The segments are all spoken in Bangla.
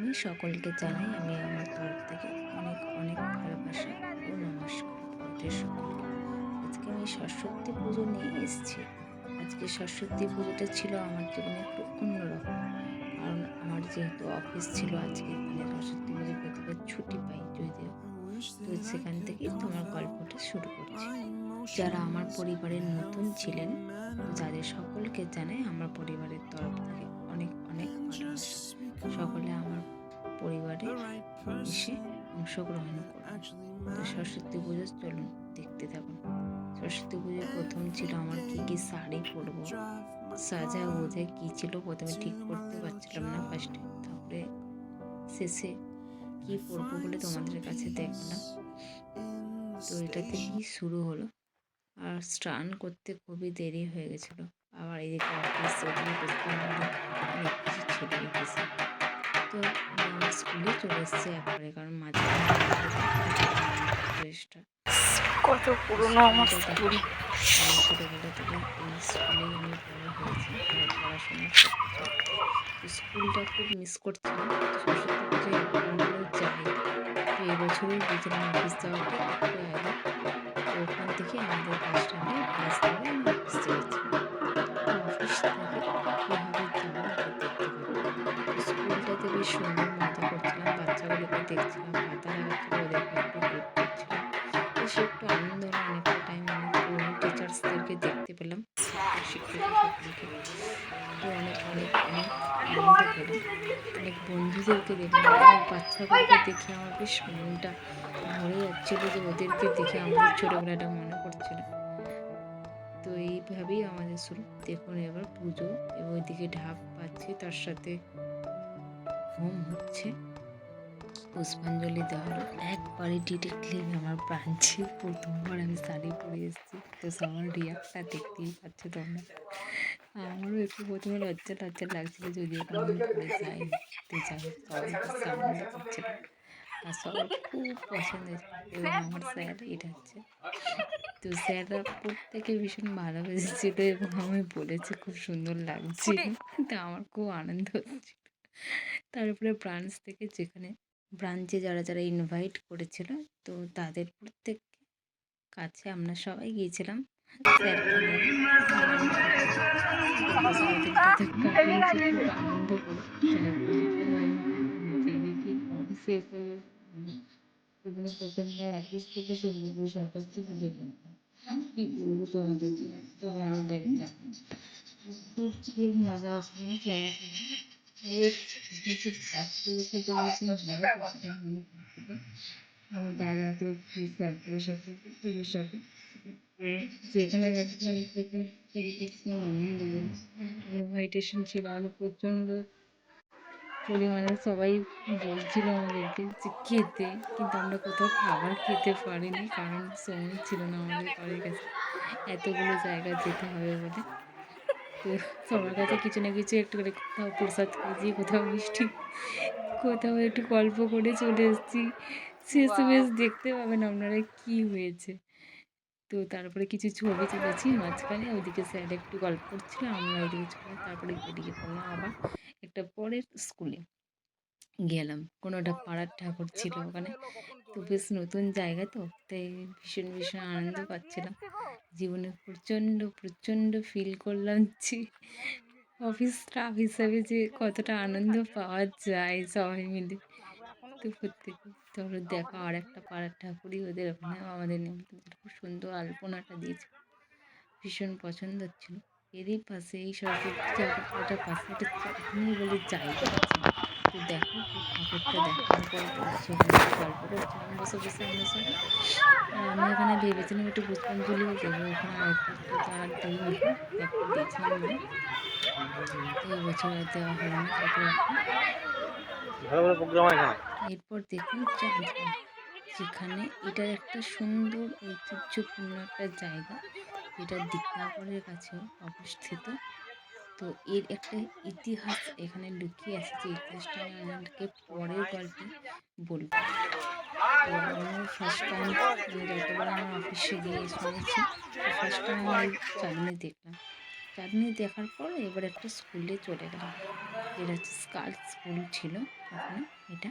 প্রথমেই সকলকে জানাই আমি আমার তরফ থেকে অনেক অনেক ভালোবাসা ও নমস্কার তোমাদের সকলকে। আজকে আমি সরস্বতী পুজো নিয়ে এসেছি। আজকে সরস্বতী পুজোটা ছিল আমার জীবনে একটু অন্যরকম, কারণ আমার যেহেতু অফিস ছিল আজকে, মানে সরস্বতী পুজো প্রতিবার ছুটি পাই যদিও, তো সেখান থেকেই তোমার গল্পটা শুরু করছি। যারা আমার পরিবারের নতুন ছিলেন, তো যাদের সকলকে জানাই আমার পরিবারের তরফ থেকে অনেক অনেক ভালোবাসা। সকলে আমার পরিবারে এসে অংশগ্রহণ করুন। তো সরস্বতী পুজো চলুন দেখতে থাকুন। সরস্বতী পুজোর প্রথম ছিল আমার কী শাড়ি পরবো, সাজা গোজা কী ছিল প্রথমে ঠিক করতে পারছিলাম না ফার্স্টে, তারপরে শেষে কী পরবো বলে তোমাদের কাছে দেখালাম। তো এটা থেকেই শুরু হলো। আর স্নান করতে খুবই দেরি হয়ে গেছিলো। আবার এদিকে অফিস ওদিকে অনেক কিছু ছিল অফিসে। তো আমি আমার স্কুলে চলে এসেছি একবারে, কারণ মাঝখানে ড্রেসটা কত পুরনো আমার স্কুল। আমি ছোটোবেলা থেকে এই স্কুলেই আমি বড় হয়েছি, পড়াশোনা সব কিছু। তো স্কুলটা খুব মিস করছিলাম। তো সরস্বতী পুজোয় একবার হলেও যাই। তো এবছরও গিয়েছিলাম অফিস যাওয়াটা একটু আগে। তো ওখান থেকে আমাদের বাস স্ট্যান্ডে বাস ধরে আমি অফিস ছেড়েছিলাম। তো অফিস থেকে কীভাবে যাবো এবার দেখতে থাকো। তো স্কুলটাতে বেশ সুন্দর মজা করছিলাম, বাচ্চাগুলোকে দেখছিলাম, পাতা লাগাচ্ছিলো, ওদেরকে একটু হেল্প করছিলাম। বেশ একটু আনন্দ হলো, অনেকটা টাইম অনেক পুরনো টিচার্সদেরকে দেখতে পেলাম, শিক্ষক শিক্ষিকা সকলকে। তো অনেক অনেক অনেক আনন্দ পেলাম। অনেক বন্ধুদেরকে দেখলাম, অনেক বাচ্চাগুলোকে দেখে আমার বেশ মনটা ভরে যাচ্ছিলো, যে ওদেরকে দেখে আমাদের ছোটোবেলাটা মনে পড়ছিল। তো এইভাবেই আমাদের শুরু। দেখুন এবার পুজো, এবং ওইদিকে ঢাক পাচ্ছি, তার সাথে হোম হচ্ছে, পুষ্পাঞ্জলি দেওয়া হলো। একবারে ডিরেক্টলি আমার ব্রাঞ্চে প্রথমবার আমি শাড়ি পরে এসেছি। তো সবার রিয়াক্টটা দেখতেই পাচ্ছ তোমরা। আমারও একটু প্রথমে লজ্জা লজ্জা লাগছিলো, যদিও কোনো আমি পরে যাইনি। তো যাই হোক, সবাই বেশ আনন্দ করছিল আর সবার খুব পছন্দ হয়েছিল। এবং আমার স্যার এটা হচ্ছে, তো স্যাররা প্রত্যেকে ভীষণ ভালোবেসেছিল এবং আমি বলেছি খুব সুন্দর লাগছিল। তো আমার খুব আনন্দ হচ্ছিল। তারপরে ব্রাঞ্চ থেকে, যেখানে ব্রাঞ্চে যারা যারা ইনভাইট করেছিল, তো তাদের প্রত্যেক কাছে আমরা সবাই গিয়েছিলাম স্যারকে নিয়ে। তো বসে ওদের সাথে কাটিয়েছি খুব আনন্দ করে। শেষ হয়ে প্রথমে অফিস থেকে শুরু করে সরকার থেকে দেখলাম কি বলবো তোমাদেরকে, তো ভালো দেখতাম খুব খুব মজা আসছে। কিছু আমার দাদাকে স্যারদের সাথে টিভির সাথে যেখানে ইনভাইটেশন ছিল, আরো প্রচণ্ড পরিমাণে সবাই বলছিল আমাদেরকে যে খেতে, কিন্তু আমরা কোথাও খাবার খেতে পারিনি, কারণ সময় ছিল না আমাদের কারোর কাছে এতগুলো জায়গা যেতে হবে বলে। তো সবার কাছে কিছু না কিছু একটু করে, কোথাও প্রসাদ খেয়েছি, কোথাও মিষ্টি, কোথাও একটু গল্প করে চলে এসেছি। শেষে বেশ দেখতে পাবেন আপনারা কী হয়েছে। তো তারপরে কিছু ছবি তুলেছি মাঝখানে, ওইদিকে স্যার একটু গল্প করছিল, আমরা ওইদিকে চলে, তারপরে বেরিয়ে পড়লাম আবার একটা পরের স্কুলে গেলাম। কোনো একটা পাড়ার ঠাকুর ছিল ওখানে। তো বেশ নতুন জায়গা, তো তাই ভীষণ ভীষণ আনন্দ পাচ্ছিলাম। জীবনে প্রচণ্ড প্রচণ্ড ফিল করলাম যে অফিস স্টাফ হিসাবে যে কতটা আনন্দ পাওয়া যায় সবাই মিলে। তো প্রত্যেকে ধরো দেখা আর একটা পাড়ার ঠাকুরই, ওদের ওখানে আমাদের নেমন্তন্ন, খুব সুন্দর আলপনাটা দিয়েছে, ভীষণ পছন্দ হচ্ছিল। এরই পাশে, এই সরস্বতী ঠাকুরটার পাশে একটা চাটনি বলে জায়গা আছে। তো দেখো সেই ঠাকুরটা দেখার পর সেখানে একটু গল্প করছিলাম বসে বসে আমরা সবাই। আর আমি ওখানে ভেবেছিলাম একটু পুষ্পাঞ্জলিও দেবো ওখানে, আরেকবার তো আর দিইনি, একবার দিয়েছিলাম না। তো এবছর আর দেওয়া হলো না। তারপর এরপর দেখুন চাঁদনি, যেখানে এটা একটা সুন্দর ঐতিহ্যপূর্ণ একটা জায়গা, যেটা দিকনগরের কাছে অবস্থিত। তো এর একটা ইতিহাস এখানে লুকিয়ে আছে, যে ইতিহাসটা আমি আপনাদেরকে পরের গল্পে বলবো। তো আমিও ফার্স্ট টাইম, মানে যতবার আমার অফিসে গিয়ে শুনেছি, তো ফার্স্ট টাইম আমি চাঁদনি দেখলাম। চাঁদনি দেখার পর এবার একটা স্কুলে চলে গেলাম, যেটা হচ্ছে স্কাল স্কুল ছিল ওখানে এটা।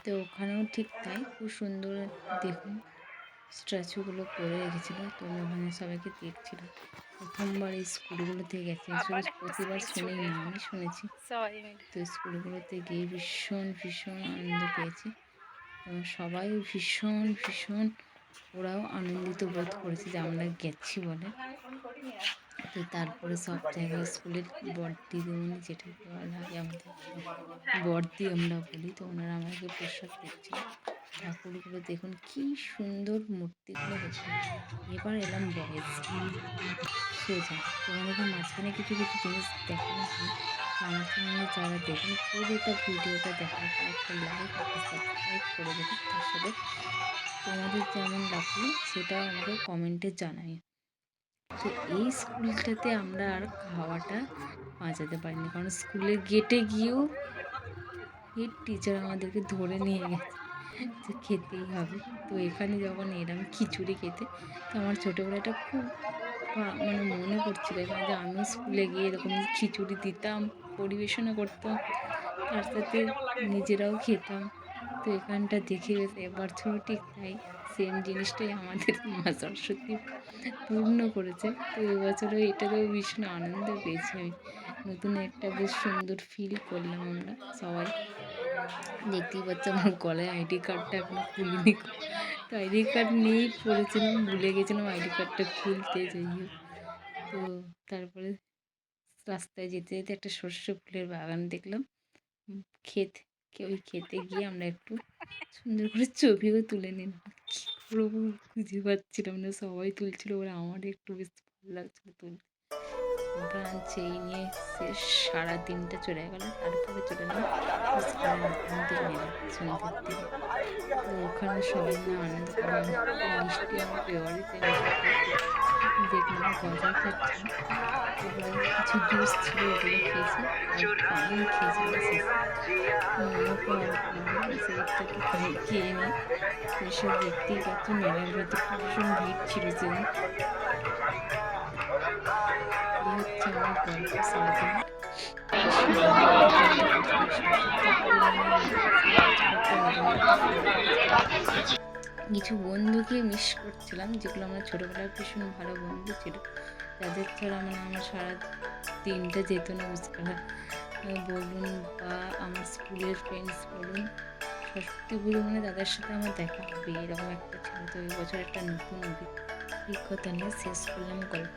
তো ওখানেও ঠিক তাই, খুব সুন্দর দেখুন স্ট্যাচুগুলো করে রেখেছিলো। তো আমি ওখানে সবাইকে দেখছিলাম। প্রথমবার এই স্কুলগুলোতে গেছি, আসলে আবার একটা প্রতিবার স্পিচ শুনি করে না, আমি শুনেছি। সবাই মিলে। তো স্কুলগুলোতে গিয়ে ভীষণ ভীষণ আনন্দ পেয়েছি এবং সবাই ভীষণ ভীষণ ওরাও আনন্দিত বোধ করেছে যে আমরা গেছি বলে। তো তারপরে সব জায়গায় স্কুলের বড় দিদিমণি, যেটাকে বলা হয় আমাদের বড়দি আমরা বলি, তো ওনারা আমাকে প্রসাদ দিচ্ছিল। ঠাকুরগুলো দেখুন কি সুন্দর মূর্তিগুলো হয়েছিল। এবার এলাম বয়েজ সোজা, তোমাদেরকে মাঝখানে কিছু কিছু জিনিস দেখানো হয়। তো আমার চ্যানেলে যারা দেখুন পুরোটা ভিডিওটা দেখার পর একটা লাইক একটা সাবস্ক্রাইব করে দেবেন। তার সাথে তোমাদের যেমন লাগলো সেটাও আমাকে কমেন্টে জানাই। তো এই স্কুলটাতে আমরা আর খাওয়াটা বাঁচাতে পারিনি, কারণ স্কুলের গেটে গিয়েও হেড টিচার আমাদেরকে ধরে নিয়ে গেছে যে খেতেই হবে। তো এখানে যখন এলাম খিচুড়ি খেতে, তো আমার ছোটোবেলাটা খুব মানে মনে পড়ছিল এখানে যে আমিও স্কুলে গিয়ে এরকম খিচুড়ি দিতাম, পরিবেশনা করতাম, তার সাথে নিজেরাও খেতাম। তো এখানটা দেখে বেশ এবছরও ঠিক তাই সেম জিনিসটাই আমাদের মা সরস্বতী পূর্ণ করেছে। তো এবছরও এটাতেও ভীষণ আনন্দ পেয়েছি আমি। নতুন একটা বেশ সুন্দর ফিল করলাম আমরা সবাই। দেখতেই পাচ্ছ আমার গলায় আইডি কার্ডটা এখনো খুলিনি। তো আইডি কার্ড নিয়েই পড়েছিলাম, ভুলে গেছিলাম আইডি কার্ডটা খুলতে, যাই হোক। তো তারপরে রাস্তায় যেতে যেতে একটা সর্ষে ফুলের বাগান দেখলাম, ক্ষেত। ওই ক্ষেতে গিয়ে আমরা একটু সুন্দর করে ছবিও তুলে নিলাম। কী করবো খুঁজে পাচ্ছিলাম না, সবাই তুলছিল বলে আমার একটু বেশ ভালো লাগছিল তুলতে। ব্রাঞ্চ এই নিয়ে শেষ, সারা দিনটা চলে গেল। তারপরে চলে এলাম আনন্দের মেলা সন্ধ্যের দিকে। তো ওখানে সবাই মিলে আনন্দ করলাম। মিষ্টি আমার ফেভারিট, দেখলাম গজা খাচ্ছিল, তারপরে কিছু জুস ছিল ওগুলো খেয়েছি, আর পান খেয়েছিলাম শেষে। মনে পড়ে সেটা একটু খেয়ে নিই। সেসব দেখতেই পাচ্ছ মেলার ভেতর ভীষণ ভিড় ছিল সেদিন। এই হচ্ছে আমার গল্প সারাদিন। কিছু বন্ধুকে মিস করছিলাম, যেগুলো আমার ছোটোবেলার ভীষণ ভালো বন্ধু ছিল, তাদের ছাড়া মানে আমার সারা দিনটা যেত না। বুঝতে বলুন বা আমার স্কুলের ফ্রেন্ডস বলুন, সরস্বতী পুজো মানে তাদের সাথে আমার দেখা হবে এরকম একটা ছিল। তো এবছর একটা নতুন অভিজ্ঞতা নিয়ে শেষ করলাম গল্প।